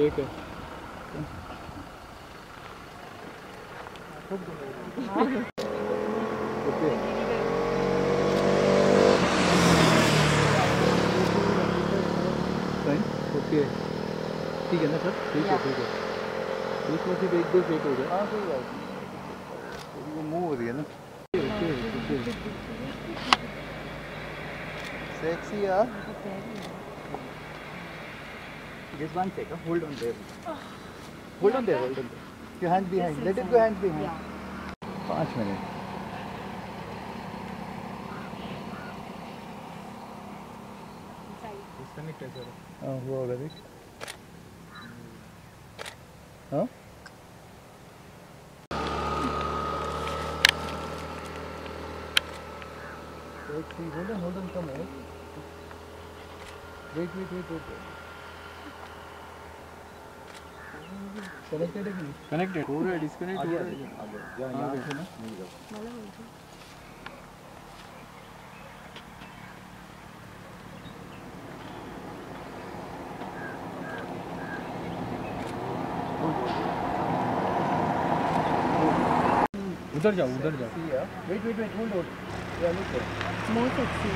Shake है। Okay ठीक है ना सर, ठीक है ठीक है। इसमें सिर्फ एक दो शेक हो गया। हाँ सही बात, वो मूव हो रही है ना। ओके ओके सेक्सी यार। Just one second, hold on there. Hold on there, hold on there. Your hand behind. Let it go, hand behind. Yeah. 5 minutes. Disconnect है सर। हाँ हुआ होगा देख। हाँ hold on, come on. Wait. Connected है कि नहीं? कनेक्टेड हो रहा है, डिस्कनेक्ट हो रहा है। यहाँ से ना नहीं जाओ। उधर जाओ। Wait, hold on. Yeah, look there. More sexy.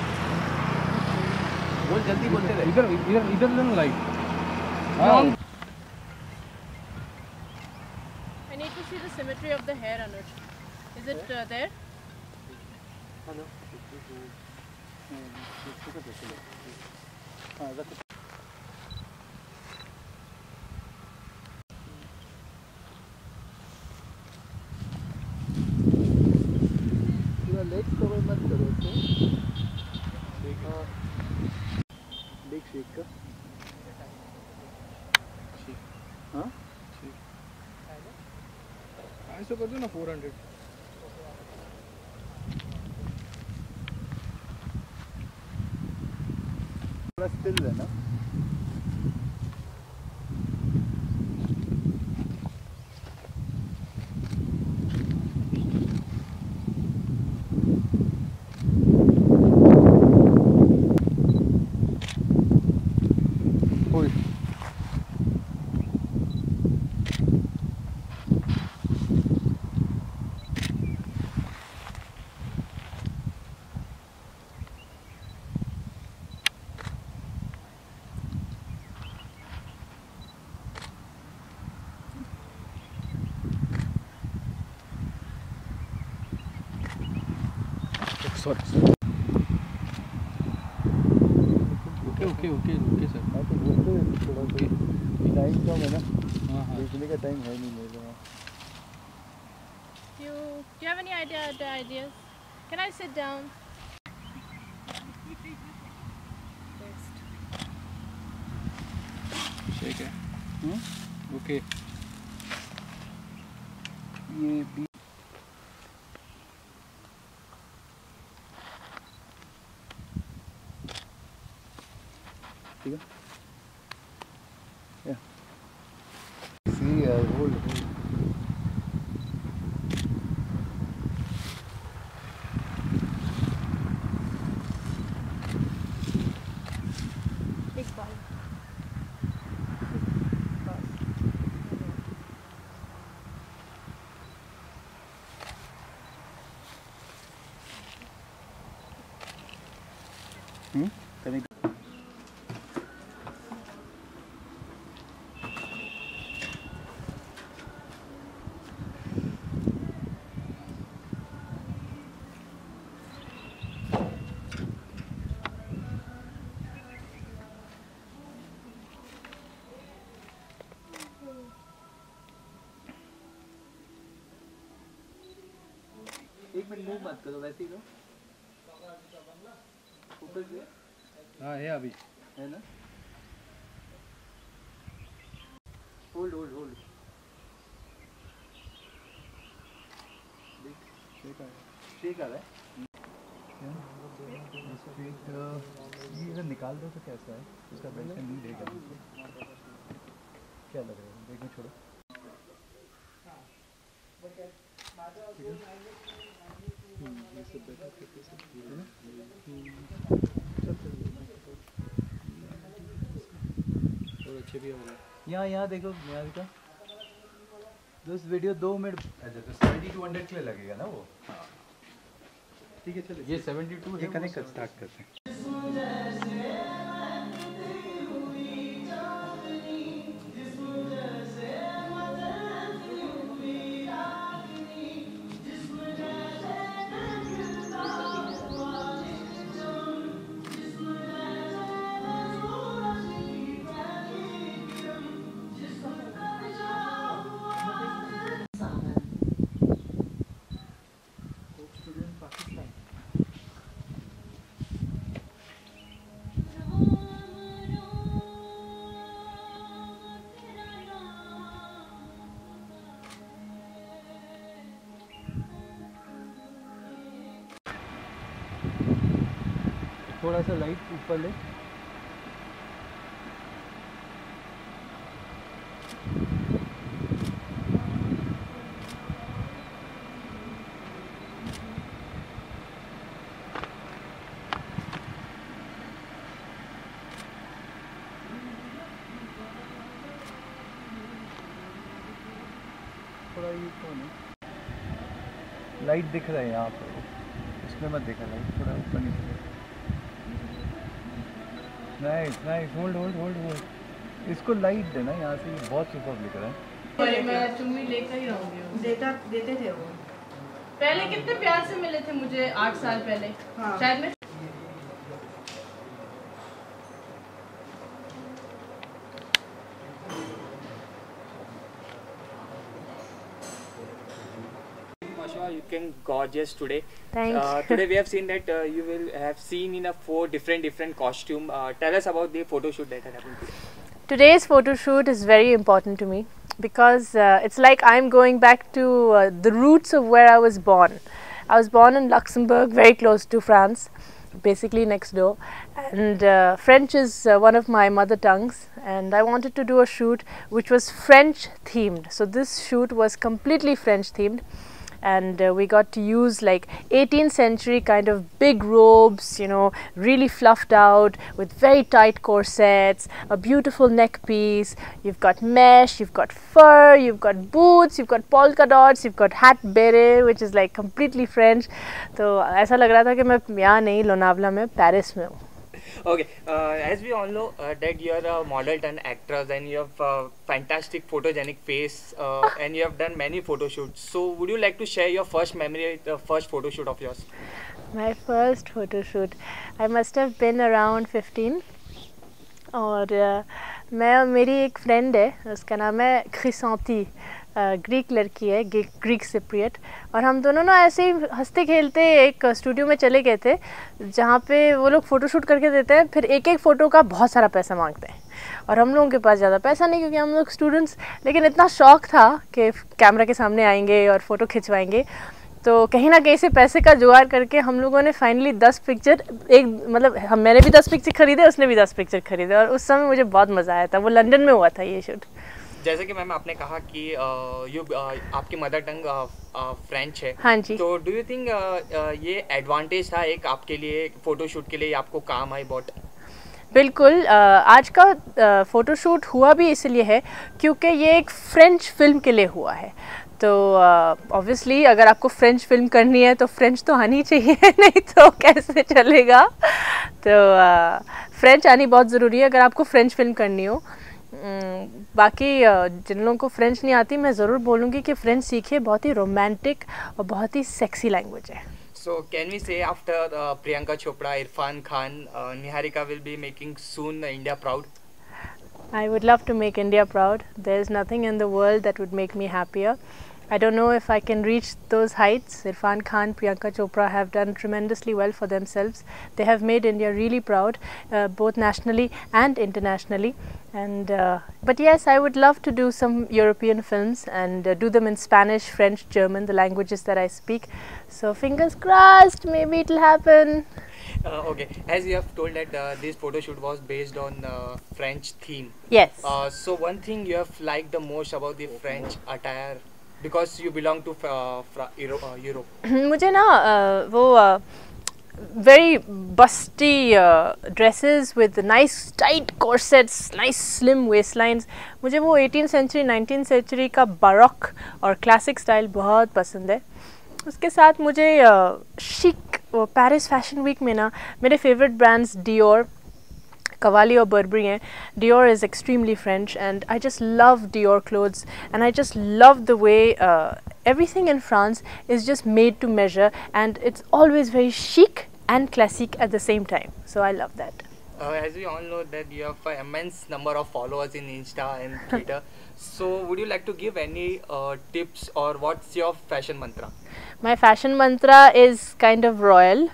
बोल जल्दी बोलते रहे। इधर लेना light. I need to see the symmetry of the hair, Anuj. Is it there? Hello. पूरा लेग्स कवर मत करो तो लेग शेक का। हाँ ऐसा कर दो ना 400। थोड़ा स्टिल है ना। Sorry okay sir. हाँ तो बोलते थोड़ा ओके टाइम कम है ना। हाँ देखने का टाइम है नहीं मेरे पास। Do you have any ideas? Can I sit down? Shake है। ओके ये भी ठीक है। या सी होल्ड Big ball. कनेक्ट। एक मिनट मूव मत करो, वैसे ही करो। फोकस है। हाँ है अभी है ना। होल्ड शेक आ रहा है। ये अगर निकाल दो तो कैसा है उसका बेल्ट नहीं देगा। क्या लग रहा है देखने छोड़ो। ये सब बेटा करके सब है ना। और अच्छे भी हो रहे हैं। यहाँ देखो निहारिका, दोस्त वीडियो 2 मिनट। अच्छा तो 7200 के लिए लगेगा ना वो? हाँ ठीक है चलो, ये 72 ये है, कनेक्ट कर स्टार्ट करते हैं। थोड़ा सा लाइट ऊपर ले। थोड़ा ये कौन है? लाइट दिख रहा है यहाँ पर, उसमें मत देखा, लाइट थोड़ा ऊपर नीचे। Nice nice, hold hold hold hold, इसको लाइट देना यहाँ से, बहुत सुपर दिख रहा है। अरे मैं चुम्मी लेकर ही रहूंगी। देते थे वो पहले कितने प्यार से मिले थे मुझे 8 साल पहले। हाँ। शायद मैं Masha, you can gorgeous today. Thank you. Today we have seen that you will have seen in a 4 different costume. Tell us about the photo shoot that had happened today. Today's photo shoot is very important to me because it's like I'm going back to the roots of where I was born. I was born in Luxembourg, very close to France, basically next door, and French is one of my mother tongues, and I wanted to do a shoot which was French themed. So this shoot was completely French themed, and we got to use like 18th century kind of big robes, you know, really fluffed out with very tight corsets, a beautiful neck piece. You've got mesh, you've got fur, you've got boots, you've got polka dots, you've got hat beret, which is like completely French. तो ऐसा लग रहा था कि मैं यहाँ नहीं, लोनावला में, पेरिस में हूँ. Okay, as we all know that you are a model turned actress and you have fantastic photogenic face and you have done many photo shoots. So would you like to share your first memory, the first photo shoot of yours? My first photo shoot, I must have been around 15. और मैं और मेरी एक friend है, उसका नाम है क्रिसंती, Greek लड़की है, ग्रीक सिप्रियट, और हम दोनों ना ऐसे ही हंसते खेलते एक स्टूडियो में चले गए थे जहाँ पे वो लोग फ़ोटो शूट करके देते हैं, फिर एक एक फ़ोटो का बहुत सारा पैसा मांगते हैं, और हम लोगों के पास ज़्यादा पैसा नहीं क्योंकि हम लोग स्टूडेंट्स, लेकिन इतना शौक़ था कि कैमरा के सामने आएंगे और फ़ोटो खिंचवाएंगे, तो कहीं ना कहीं से पैसे का जुगाड़ करके हम लोगों ने फाइनली 10 पिक्चर, एक मतलब मैंने भी 10 पिक्चर खरीदे, उसने भी 10 पिक्चर खरीदे, और उस समय मुझे बहुत मज़ा आया था. वो लंदन में हुआ था ये शूट. जैसे कि मैम आपने कहा कि आपकी मदर टंग फ्रेंच है. हाँ जी. तो डू यू थिंक ये एडवांटेज था एक आपके लिए, फोटो शूट के लिए आपको काम आई बहुत? बिल्कुल. आज का फ़ोटोशूट हुआ भी इसलिए है क्योंकि ये एक फ़्रेंच फ़िल्म के लिए हुआ है. तो ऑब्वियसली अगर आपको फ़्रेंच फ़िल्म करनी है तो फ़्रेंच तो आनी चाहिए, नहीं तो कैसे चलेगा. तो फ़्रेंच आनी बहुत ज़रूरी है अगर आपको फ़्रेंच फ़िल्म करनी हो. बाकी जिन लोगों को फ़्रेंच नहीं आती, मैं ज़रूर बोलूँगी कि फ़्रेंच सीखिए, बहुत ही रोमांटिक और बहुत ही सेक्सी लैंग्वेज है. So can we say after Priyanka Chopra, Irfan Khan, Niharika will be making soon India proud? I would love to make India proud. There is nothing in the world that would make me happier. I don't know if I can reach those heights. Irfan Khan, Priyanka Chopra have done tremendously well for themselves. They have made India really proud, both nationally and internationally. And but yes, I would love to do some European films and do them in Spanish, French, German, the languages that I speak. So fingers crossed, maybe it'll happen. Okay, as you have told that this photo shoot was based on French theme. Yes. So one thing you have liked the most about the French attire, because you belong to Europe. मुझे ना वो very busty dresses with nice tight corsets, nice slim waistlines. मुझे वो 18th century 19th century का baroque और classic style बहुत पसंद है. उसके साथ मुझे chic पेरिस फैशन वीक में ना मेरे favourite brands Dior, Cavalli or Burberry हैं. Dior is extremely French and I just love Dior clothes and I just love the way everything in France is just made to measure and it's always very chic and classic at the same time. So I love that. As we all know that you have an immense number of followers in Insta and Twitter. So would you like to give any tips or what's your fashion mantra? My fashion mantra is kind of royal.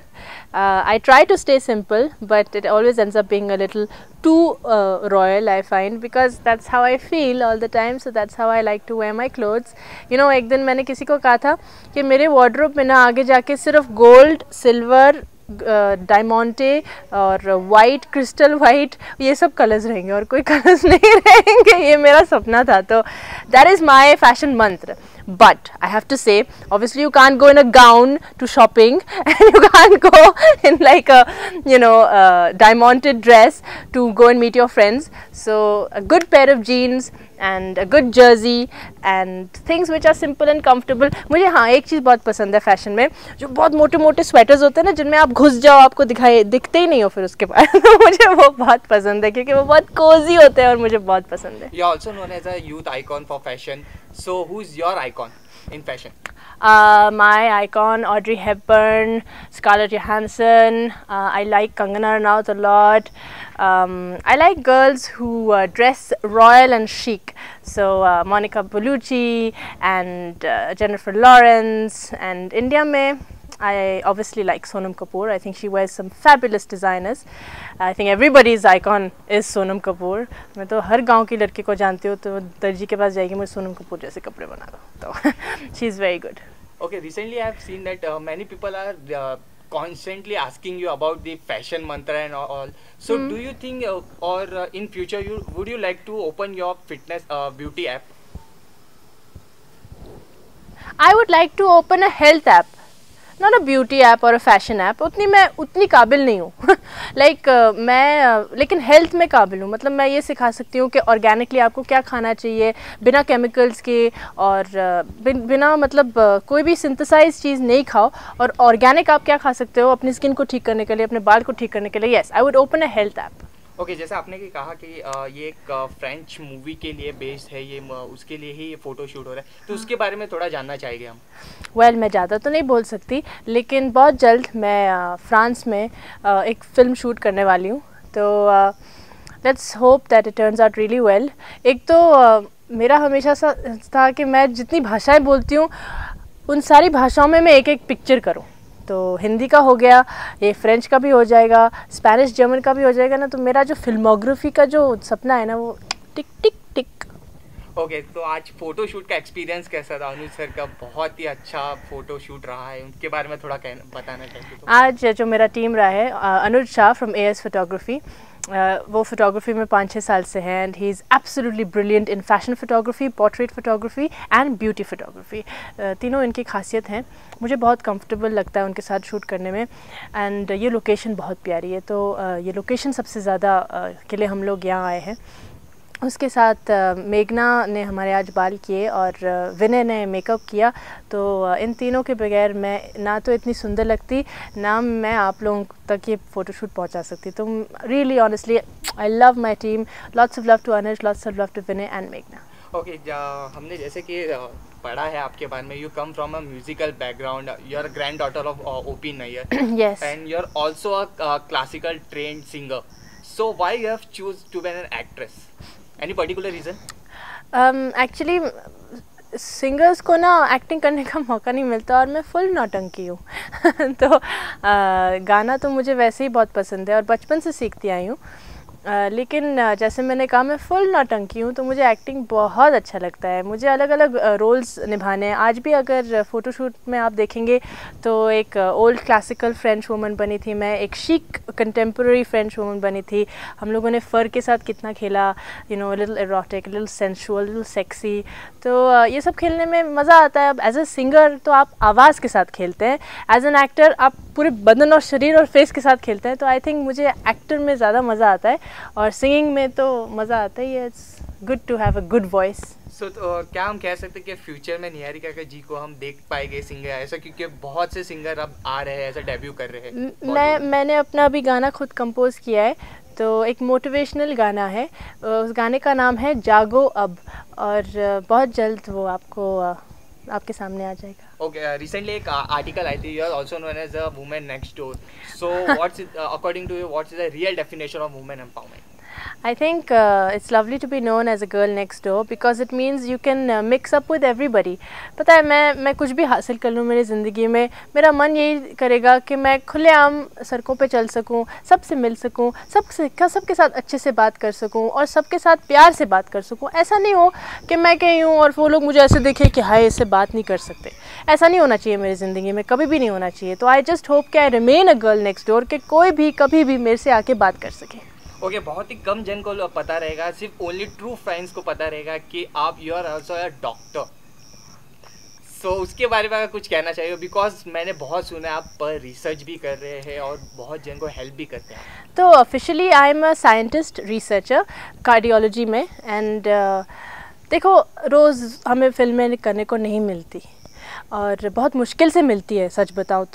I try to stay simple, but it always ends up being a little too royal, I find, because that's how I feel all the time. So that's how I like to wear my clothes. You know, एक दिन मैंने किसी को कहा था कि मेरे wardrobe में ना आगे जाके सिर्फ gold, silver, डायमंडे और वाइट, क्रिस्टल वाइट, ये सब कलर्स रहेंगे और कोई कलर्स नहीं रहेंगे. ये मेरा सपना था. तो दैट इज़ माई फैशन मंत्र. But I have to say, obviously you can't go in a gown to shopping and you can't go in like a, you know, diamonded dress to go and meet your friends. So a good pair of jeans and a good jersey and things which are simple and comfortable. मुझे हाँ एक चीज़ बहुत पसंद है fashion में, जो बहुत मोटे मोटे स्वेटर्स होते हैं ना, जिनमें आप घुस जाओ आपको दिखते ही नहीं हो फिर उसके बाद. तो मुझे वो बहुत पसंद है क्योंकि वो बहुत कोजी होते हैं और मुझे बहुत पसंद है. You are also known as a youth icon for fashion. So who's your icon in fashion? My icon, Audrey Hepburn, Scarlett Johansson. I like Kangana Ranaut a lot. I like girls who dress royal and chic. So Monica Bellucci and Jennifer Lawrence. And India mein, I obviously like Sonam Kapoor. I think she wears some fabulous designers. I think everybody's icon is Sonam Kapoor. मैं तो हर गांव की लड़की को जानती हूँ, तो दर्जी के पास जाएगी, मुझे सोनम कपूर जैसे कपड़े बना दो. तो she's very good. Okay, recently I have seen that many people are constantly asking you about the fashion mantra and all. So do you think or in future would you like to open your fitness beauty app? I would like to open a health app. Not a beauty app or a fashion app. मैं उतनी काबिल नहीं हूँ. मैं लेकिन health में काबिल हूँ. मतलब मैं ये सिखा सकती हूँ कि ऑर्गेनिकली आपको क्या खाना चाहिए बिना केमिकल्स के और बिना मतलब कोई भी सिंथेसाइज चीज़ नहीं खाओ, और ऑर्गेनिक आप क्या खा सकते हो अपनी स्किन को ठीक करने के लिए, अपने बाल को ठीक करने के लिए. Yes, I would open a health app. Okay, जैसे आपने कि कहा कि ये एक फ्रेंच मूवी के लिए बेस्ड है, ये उसके लिए ही ये फ़ोटो शूट हो रहा है, तो उसके बारे में थोड़ा जानना चाहेंगे हम. वेल मैं ज़्यादा तो नहीं बोल सकती, लेकिन बहुत जल्द मैं फ्रांस में एक फ़िल्म शूट करने वाली हूँ. तो let's hope that it turns out really well. एक तो मेरा हमेशा सा था कि मैं जितनी भाषाएँ बोलती हूँ उन सारी भाषाओं में मैं एक एक पिक्चर करूँ. तो हिंदी का हो गया, ये फ्रेंच का भी हो जाएगा, स्पेनिश जर्मन का भी हो जाएगा ना. तो मेरा जो फिल्मोग्राफी का जो सपना है ना, वो टिक टिक टिक. ओके, तो आज फ़ोटो शूट का एक्सपीरियंस कैसा था? अनुज सर का बहुत ही अच्छा फ़ोटो शूट रहा है, उनके बारे में थोड़ा बताना चाहिए. तो आज जो मेरा टीम रहा है, अनुज शाह फ्रॉम AS फोटोग्राफी, वो फोटोग्राफी में 5-6 साल से हैं and he is absolutely brilliant in fashion photography, portrait photography and beauty photography. तीनों इनकी खासियत हैं. मुझे बहुत कंफर्टेबल लगता है उनके साथ शूट करने में. एंड ये लोकेशन बहुत प्यारी है, तो ये लोकेशन सबसे ज़्यादा के लिए हम लोग यहाँ आए हैं. उसके साथ मेघना ने हमारे आज बाल किए और विनय ने मेकअप किया. तो इन तीनों के बगैर मैं ना तो इतनी सुंदर लगती, ना मैं आप लोगों तक ये फ़ोटोशूट पहुंचा सकती. तो really honestly I love my team. Lots of love to Anuj, lots of love to Vinay and मेघना. ओके, हमने जैसे कि पढ़ा है आपके बारे में, you come from a musical background, you are granddaughter of O.P. Nayyar. Yes. And you are also a classical trained singer. So why you have choose to be an actress? Any particular reason? Actually singers को ना acting करने का मौका नहीं मिलता और मैं full नौटंकी हूँ. तो गाना तो मुझे वैसे ही बहुत पसंद है और बचपन से सीखती आई हूँ. लेकिन जैसे मैंने कहा मैं फुल नौटंकी हूँ, तो मुझे एक्टिंग बहुत अच्छा लगता है। मुझे अलग अलग रोल्स निभाने हैं। आज भी अगर फ़ोटोशूट में आप देखेंगे तो एक ओल्ड क्लासिकल फ्रेंच वुमन बनी थी मैं, एक शीक कंटेम्प्रेरी फ्रेंच वुमन बनी थी। हम लोगों ने फ़र के साथ कितना खेला, you know, little erotic, little sensual, little sexy. तो ये सब खेलने में मज़ा आता है। अब एज ए सिंगर तो आप आवाज़ के साथ खेलते हैं, एज एन एक्टर आप पूरे बदन और शरीर और फेस के साथ खेलते हैं। तो आई थिंक मुझे एक्टर में ज़्यादा मज़ा आता है, और सिंगिंग में तो मज़ा आता ही है। It's good to have a good voice. So क्या हम कह सकते हैं कि फ्यूचर में निहारिका जी को हम देख पाएंगे सिंगर ऐसा, क्योंकि बहुत से सिंगर अब आ रहे हैं ऐसा, डेब्यू कर रहे हैं? मैंने अपना अभी गाना खुद कंपोज किया है, तो एक मोटिवेशनल गाना है। उस गाने का नाम है जागो अब, और बहुत जल्द वो आपके सामने आ जाएगा। Okay, recently एक article आई थी, you are also known as a woman next door. So what's it, according to you, what is the real definition of woman empowerment? I think it's lovely to be known as a girl next door because it means you can mix up with everybody. पता है, मैं कुछ भी हासिल कर लूँ मेरी ज़िंदगी में, मेरा मन यही करेगा कि मैं खुलेआम सड़कों पे चल सकूँ, सबसे मिल सकूँ, सबके साथ अच्छे से बात कर सकूँ और सबके साथ प्यार से बात कर सकूँ। ऐसा नहीं हो कि मैं कहीं हूँ और वो लोग मुझे ऐसे देखें कि हाय इससे बात नहीं कर सकते। ऐसा नहीं होना चाहिए मेरी ज़िंदगी में, कभी भी नहीं होना चाहिए। तो आई जस्ट होप कि I remain a girl next door, कि कोई भी कभी भी मेरे से आके बात कर सके। ओके, बहुत ही कम जन को पता रहेगा, सिर्फ ओनली ट्रू फैंस को पता रहेगा कि आप you are also a doctor. So उसके बारे में कुछ कहना चाहिए, बिकॉज मैंने बहुत सुना है आप पर रिसर्च भी कर रहे हैं और बहुत जन को हेल्प भी करते हैं। तो officially I am a scientist researcher cardiology में। एंड देखो, रोज़ हमें फिल्में करने को नहीं मिलती और बहुत मुश्किल से मिलती है, सच बताऊँ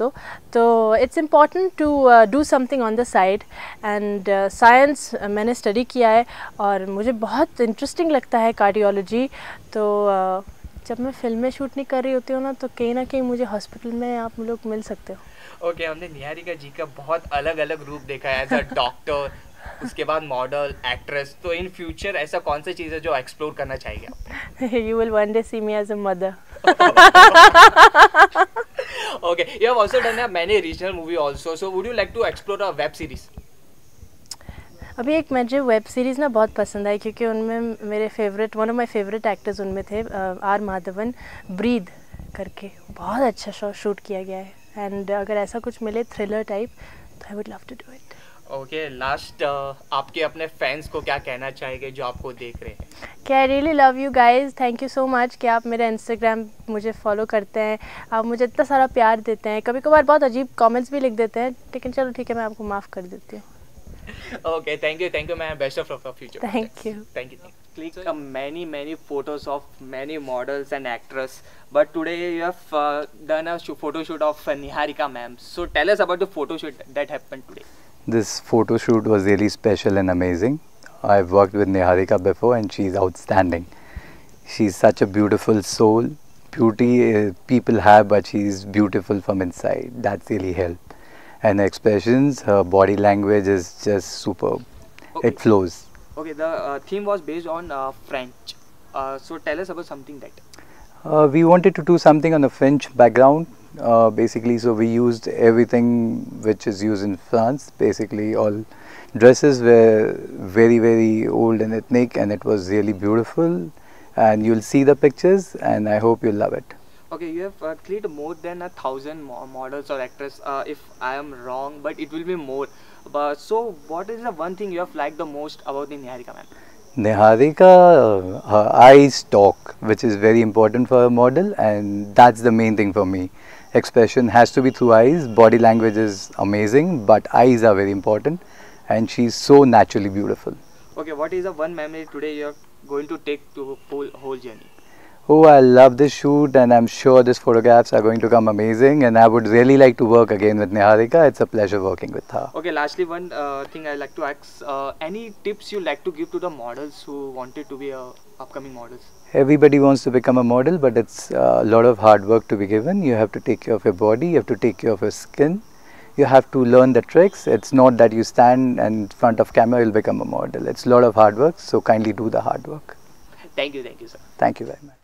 तो it's important to do something on the side. And science मैंने स्टडी किया है और मुझे बहुत इंटरेस्टिंग लगता है कार्डियोलॉजी। तो जब मैं फिल्में शूट नहीं कर रही होती हूँ ना, तो कहीं ना कहीं मुझे हॉस्पिटल में आप लोग मिल सकते हो। ओके, हमने निहारिका जी का बहुत अलग अलग रूप देखा है, एज अ डॉक्टर, उसके बाद मॉडल, एक्ट्रेस। तो इन फ्यूचर ऐसा कौन सी चीज़ है जो एक्सप्लोर करना चाहिए आप? You will one day see me as a mother. Okay, you have also done many regional movie also. So would you like to explore a web series? अभी एक मुझे वेब सीरीज़ ना बहुत पसंद आई, क्योंकि उनमें मेरे favourite, one of my favourite actors उनमें थे आर माधवन। ब्रीद करके बहुत अच्छा शूट किया गया है। एंड अगर ऐसा कुछ मिले थ्रिलर टाइप, तो I would love to do it. Okay, last आपके अपने फैंस को क्या कहना चाहेंगे जो आपको देख रहे हैं? कि I really love you guys, thank you so much कि आप मेरा इंस्टाग्राम मुझे फॉलो करते हैं, आप मुझे इतना सारा प्यार देते हैं। कभी कभार बहुत अजीब कमेंट्स भी लिख देते हैं, लेकिन चलो ठीक है, मैं आपको माफ़ कर देती हूँ। Okay, thank you man, best of luck for future. Thank you. Click many photos of many models and actors, but today you have done a photo shoot of Niharika ma'am. So tell us about the photo shoot that happened today. This photo shoot was really special and amazing. I've worked with Niharika before and she's outstanding. She's such a beautiful soul. Beauty people have, but she's beautiful from inside. That's really helped. And her expressions, her body language is just superb. Okay. It flows. Okay, the theme was based on French. So tell us about something that. We wanted to do something on a French background, basically. So we used everything which is used in France. Basically, all dresses were very old and ethnic, and it was really beautiful. And you'll see the pictures, and I hope you'll love it. Okay, you have created more than 1,000 models or actors, if I am wrong, but it will be more. But so, what is the one thing you have liked the most about the Niharika ma'am? Niharika, her eyes talk, which is very important for a model, and that's the main thing for me. Expression has to be through eyes. Body language is amazing, but eyes are very important, and she's so naturally beautiful. Okay, what is the one memory today you are going to take to whole journey? Oh, I love this shoot, and I'm sure these photographs are going to come amazing, and I would really like to work again with Niharika. It's a pleasure working with her. Okay, lastly, one thing I like to ask, any tips you like to give to the models who wanted to be upcoming models? Everybody wants to become a model, but it's a lot of hard work to be given. You have to take care of your body, you have to take care of your skin, you have to learn the tricks. It's not that you stand in front of camera, you'll become a model. It's a lot of hard work, so kindly do the hard work. Thank you, sir. Thank you very much.